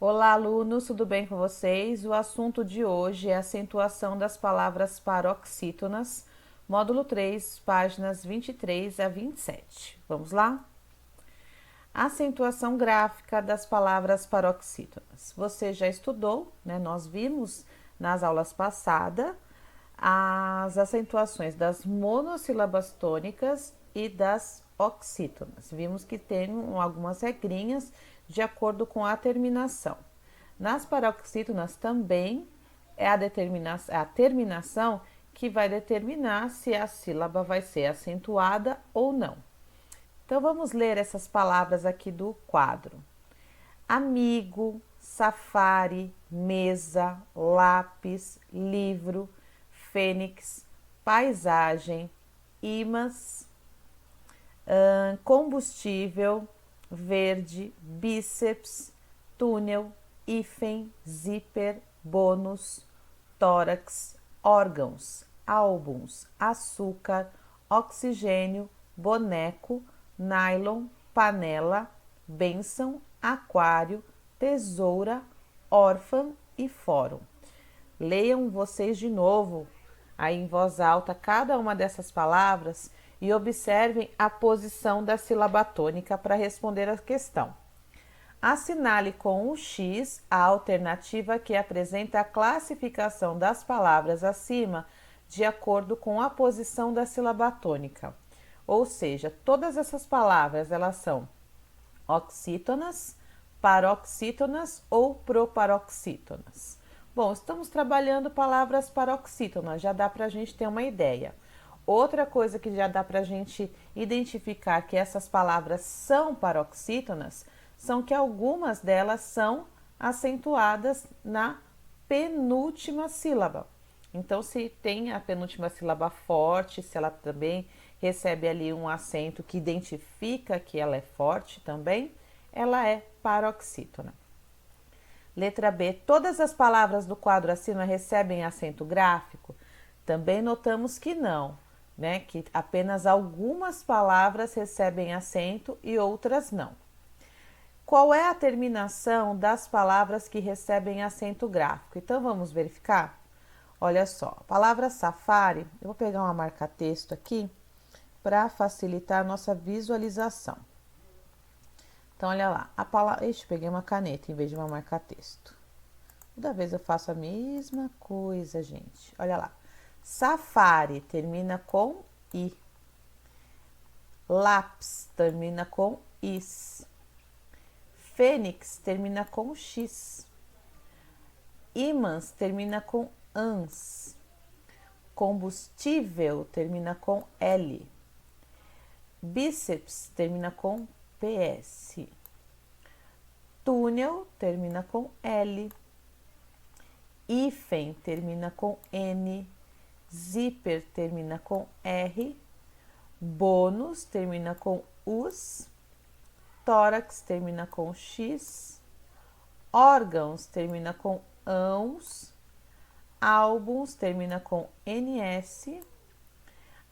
Olá, alunos, tudo bem com vocês? O assunto de hoje é a acentuação das palavras paroxítonas, módulo 3, páginas 23 a 27. Vamos lá? Acentuação gráfica das palavras paroxítonas. Você já estudou, né? Nós vimos nas aulas passadas as acentuações das monossílabas tônicas e das oxítonas. Vimos que tem algumas regrinhas de acordo com a terminação. Nas paroxítonas também é a terminação que vai determinar se a sílaba vai ser acentuada ou não. Então vamos ler essas palavras aqui do quadro: amigo, safari, mesa, lápis, livro, fênix, paisagem, imãs, combustível, verde, bíceps, túnel, hífen, zíper, bônus, tórax, órgãos, álbuns, açúcar, oxigênio, boneco, nylon, panela, bênção, aquário, tesoura, órfã e fórum. Leiam vocês de novo, aí em voz alta, cada uma dessas palavras e observem a posição da sílaba tônica para responder a questão. Assinale com o X a alternativa que apresenta a classificação das palavras acima de acordo com a posição da sílaba tônica. Ou seja, todas essas palavras elas são oxítonas, paroxítonas ou proparoxítonas. Bom, estamos trabalhando palavras paroxítonas, já dá para a gente ter uma ideia. Outra coisa que já dá para a gente identificar que essas palavras são paroxítonas são que algumas delas são acentuadas na penúltima sílaba. Então, se tem a penúltima sílaba forte, se ela também recebe ali um acento que identifica que ela é forte também, ela é paroxítona. Letra B. Todas as palavras do quadro acima recebem acento gráfico? Também notamos que não, né? Que apenas algumas palavras recebem acento e outras não. Qual é a terminação das palavras que recebem acento gráfico? Então vamos verificar? Olha só, a palavra safari, eu vou pegar uma marca-texto aqui para facilitar a nossa visualização. Então, olha lá, a palavra... Ixi, peguei uma caneta em vez de uma marca-texto. Toda vez eu faço a mesma coisa, gente. Olha lá. Safari termina com I. Lápis termina com is. Fênix termina com X. Ímãs termina com ans. Combustível termina com L. Bíceps termina com PS. Túnel termina com L. Hífen termina com N. Zíper termina com R. Bônus termina com US. Tórax termina com X. Órgãos termina com ãos. Álbuns termina com NS.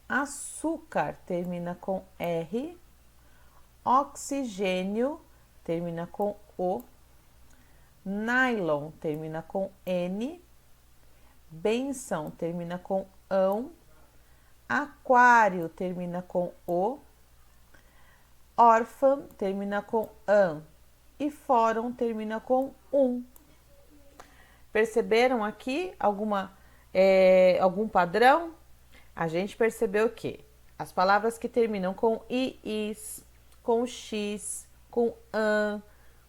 Açúcar termina com R. Oxigênio termina com O. Nylon termina com N. Bênção termina com ão. Aquário termina com O. Órfã termina com an. E fórum termina com Perceberam aqui algum padrão? A gente percebeu que as palavras que terminam com i, is, com x, com an,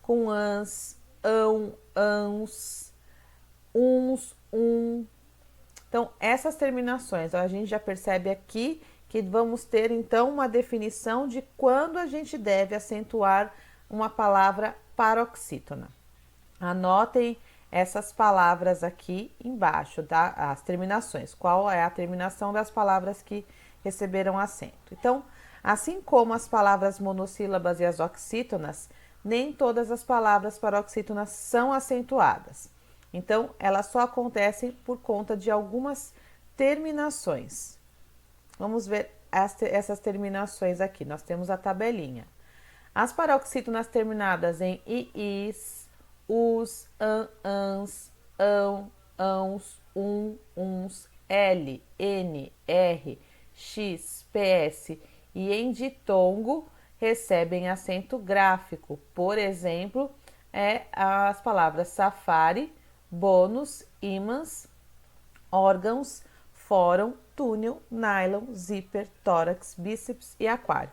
com ans, ão, ãos, uns, Então, essas terminações, a gente já percebe aqui que vamos ter, então, uma definição de quando a gente deve acentuar uma palavra paroxítona. Anotem essas palavras aqui embaixo, tá? As terminações. Qual é a terminação das palavras que receberam acento? Então, assim como as palavras monossílabas e as oxítonas, nem todas as palavras paroxítonas são acentuadas. Então, elas só acontecem por conta de algumas terminações. Vamos ver essas terminações aqui. Nós temos a tabelinha. As paroxítonas terminadas em iis, us, ans, ão, ãos, uns, l, n, r, x, ps e em ditongo recebem acento gráfico. Por exemplo, as palavras safari, bônus, ímãs, órgãos, fórum, túnel, nylon, zíper, tórax, bíceps e aquário,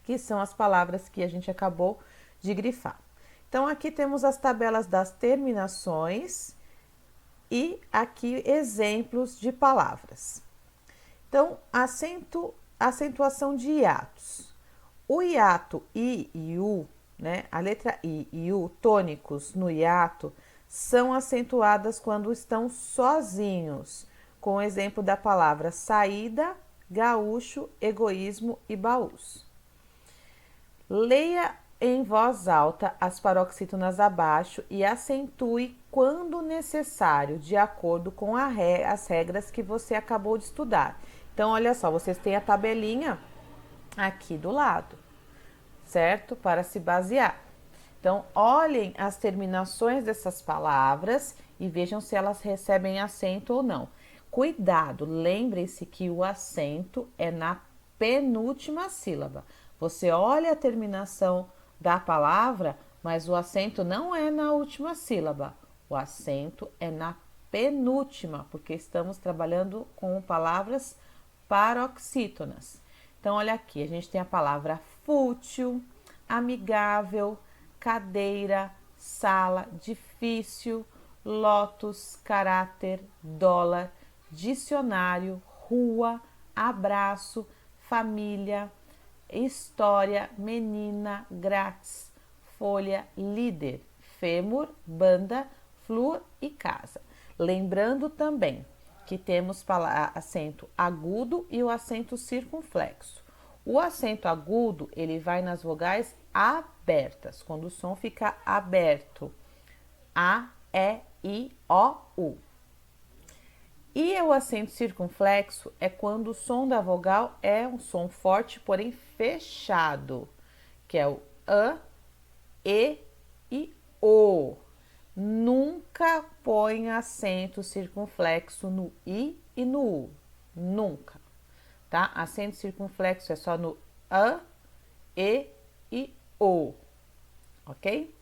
que são as palavras que a gente acabou de grifar. Então, aqui temos as tabelas das terminações e aqui exemplos de palavras. Então, acentuação de hiatos. O hiato I e U, né, a letra I e U tônicos no hiato, são acentuadas quando estão sozinhos, com o exemplo da palavra saída, gaúcho, egoísmo e baús. Leia em voz alta as paroxítonas abaixo e acentue quando necessário, de acordo com as regras que você acabou de estudar. Então, olha só, vocês têm a tabelinha aqui do lado, certo? Para se basear. Então, olhem as terminações dessas palavras e vejam se elas recebem acento ou não. Cuidado, lembrem-se que o acento é na penúltima sílaba. Você olha a terminação da palavra, mas o acento não é na última sílaba. O acento é na penúltima, porque estamos trabalhando com palavras paroxítonas. Então, olha aqui, a gente tem a palavra fútil, amigável, cadeira, sala, difícil, lótus, caráter, dólar, dicionário, rua, abraço, família, história, menina, grátis, folha, líder, fêmur, banda, flúor e casa. Lembrando também que temos acento agudo e o acento circunflexo. O acento agudo, ele vai nas vogais abertas, quando o som fica aberto. A, E, I, O, U. E o acento circunflexo é quando o som da vogal é um som forte, porém fechado, que é o A, E e O. Nunca põe acento circunflexo no I e no U. Nunca. Tá? Acento circunflexo é só no A, e O. Ok?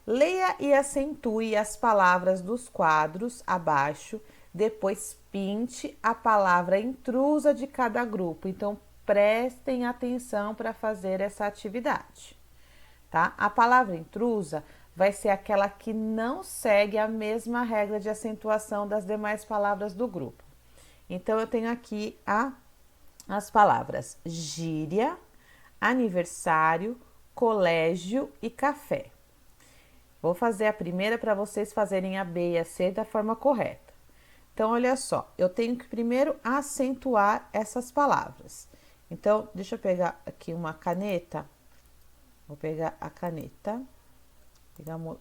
Leia e acentue as palavras dos quadros abaixo, depois pinte a palavra intrusa de cada grupo. Então, prestem atenção para fazer essa atividade, tá? A palavra intrusa vai ser aquela que não segue a mesma regra de acentuação das demais palavras do grupo. Então, eu tenho aqui as palavras gíria, aniversário, colégio e café. Vou fazer a primeira para vocês fazerem a B e a C da forma correta. Então, olha só, eu tenho que primeiro acentuar essas palavras. Então, deixa eu pegar aqui uma caneta. Vou pegar a caneta,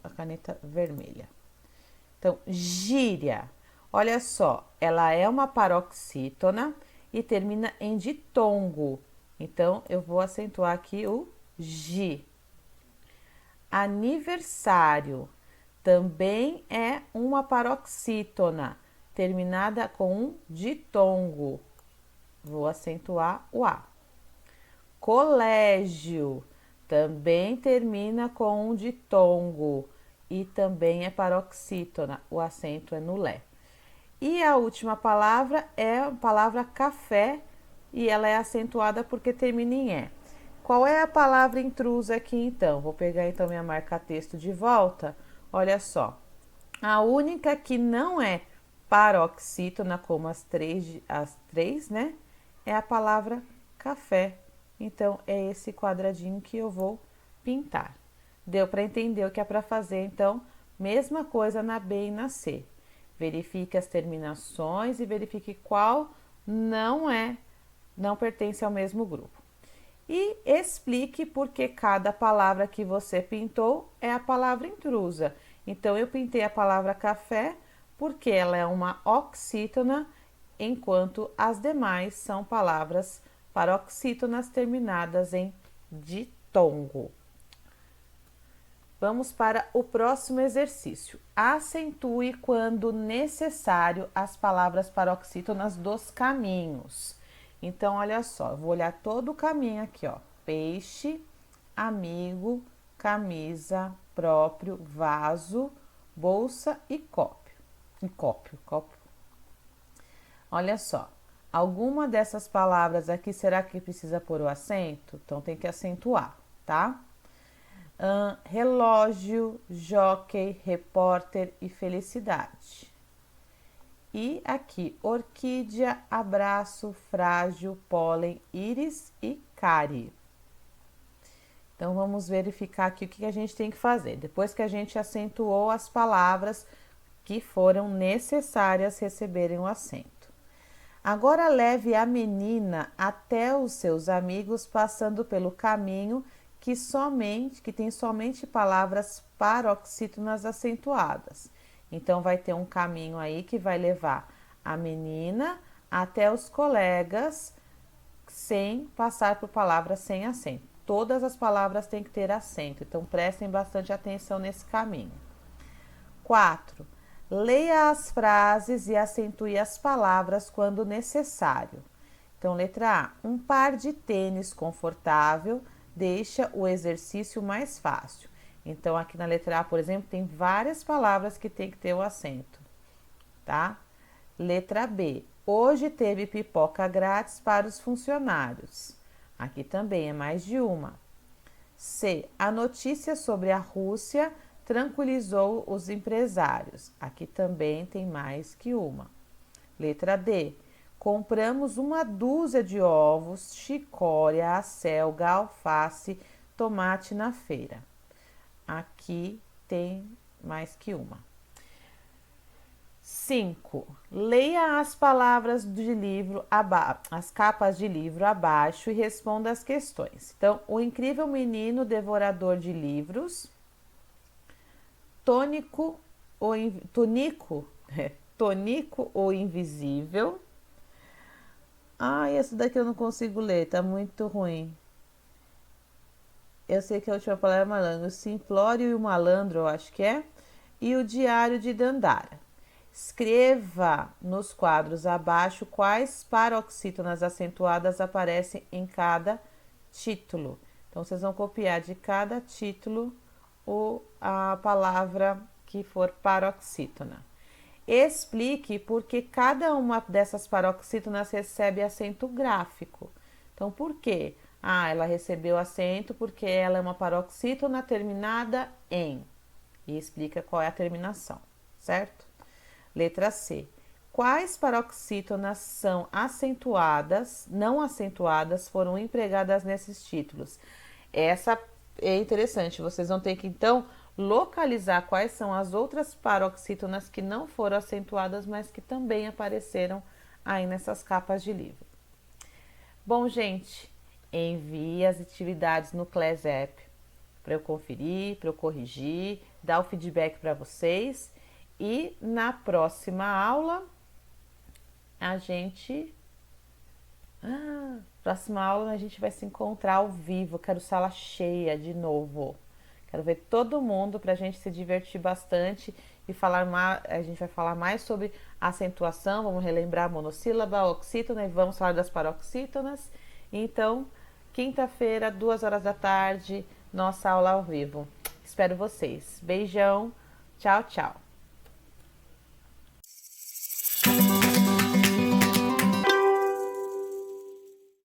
a caneta vermelha. Então, gíria. Olha só, ela é uma paroxítona e termina em ditongo. Então, eu vou acentuar aqui o G. Aniversário também é uma paroxítona, terminada com um ditongo. Vou acentuar o A. Colégio também termina com um ditongo e também é paroxítona, o acento é no Lé. E a última palavra é a palavra café e ela é acentuada porque termina em E. Qual é a palavra intrusa aqui então? Vou pegar então minha marca-texto de volta. Olha só, a única que não é paroxítona, como as três, né? É a palavra café. Então, é esse quadradinho que eu vou pintar. Deu para entender o que é para fazer, então, mesma coisa na B e na C. Verifique as terminações e verifique qual não pertence ao mesmo grupo. E explique por que cada palavra que você pintou é a palavra intrusa. Então, eu pintei a palavra café porque ela é uma oxítona, enquanto as demais são palavras paroxítonas terminadas em ditongo. Vamos para o próximo exercício. Acentue quando necessário as palavras paroxítonas dos caminhos. Então, olha só, eu vou olhar todo o caminho aqui, ó. Peixe, amigo, camisa, próprio, vaso, bolsa e copo. Copo. Olha só, alguma dessas palavras aqui, será que precisa pôr o acento? Então, tem que acentuar, tá? Relógio, jockey, repórter e felicidade. E aqui, orquídea, abraço, frágil, pólen, íris e cárie. Então, vamos verificar aqui o que a gente tem que fazer. Depois que a gente acentuou as palavras que foram necessárias receberem o acento. Agora leve a menina até os seus amigos, passando pelo caminho que tem somente palavras paroxítonas acentuadas. Então, vai ter um caminho aí que vai levar a menina até os colegas sem passar por palavras sem acento. Todas as palavras têm que ter acento, então prestem bastante atenção nesse caminho. 4. Leia as frases e acentue as palavras quando necessário. Então, letra A. Um par de tênis confortável deixa o exercício mais fácil. Então, aqui na letra A, por exemplo, tem várias palavras que tem que ter o acento, tá? Letra B. Hoje teve pipoca grátis para os funcionários. Aqui também é mais de uma. C. A notícia sobre a Rússia tranquilizou os empresários. Aqui também tem mais que uma. Letra D. Compramos uma dúzia de ovos, chicória, acelga, alface, tomate na feira. Aqui tem mais que uma. 5. Leia as palavras de livro, as capas de livro abaixo e responda as questões. Então, o incrível menino devorador de livros, tônico ou invisível. Esse daqui eu não consigo ler, tá muito ruim. Eu sei que a última palavra é malandro. O simplório e o malandro, eu acho que é. E o diário de Dandara. Escreva nos quadros abaixo quais paroxítonas acentuadas aparecem em cada título. Então, vocês vão copiar de cada título a palavra que for paroxítona. Explique por que cada uma dessas paroxítonas recebe acento gráfico. Então, por quê? Ela recebeu acento porque ela é uma paroxítona terminada em. E explica qual é a terminação, certo? Letra C. Quais paroxítonas são acentuadas, não acentuadas, foram empregadas nesses títulos? Essa é interessante, vocês vão ter que, então, localizar quais são as outras paroxítonas que não foram acentuadas, mas que também apareceram aí nessas capas de livro. Bom, gente, envie as atividades no Class App para eu conferir, para eu corrigir, dar o feedback para vocês. E na próxima aula, a gente vai se encontrar ao vivo. Quero sala cheia de novo. Quero ver todo mundo para a gente se divertir bastante e a gente vai falar mais sobre acentuação, vamos relembrar a monossílaba, a oxítona e vamos falar das paroxítonas. Então, quinta-feira, 14h, nossa aula ao vivo. Espero vocês. Beijão, tchau, tchau.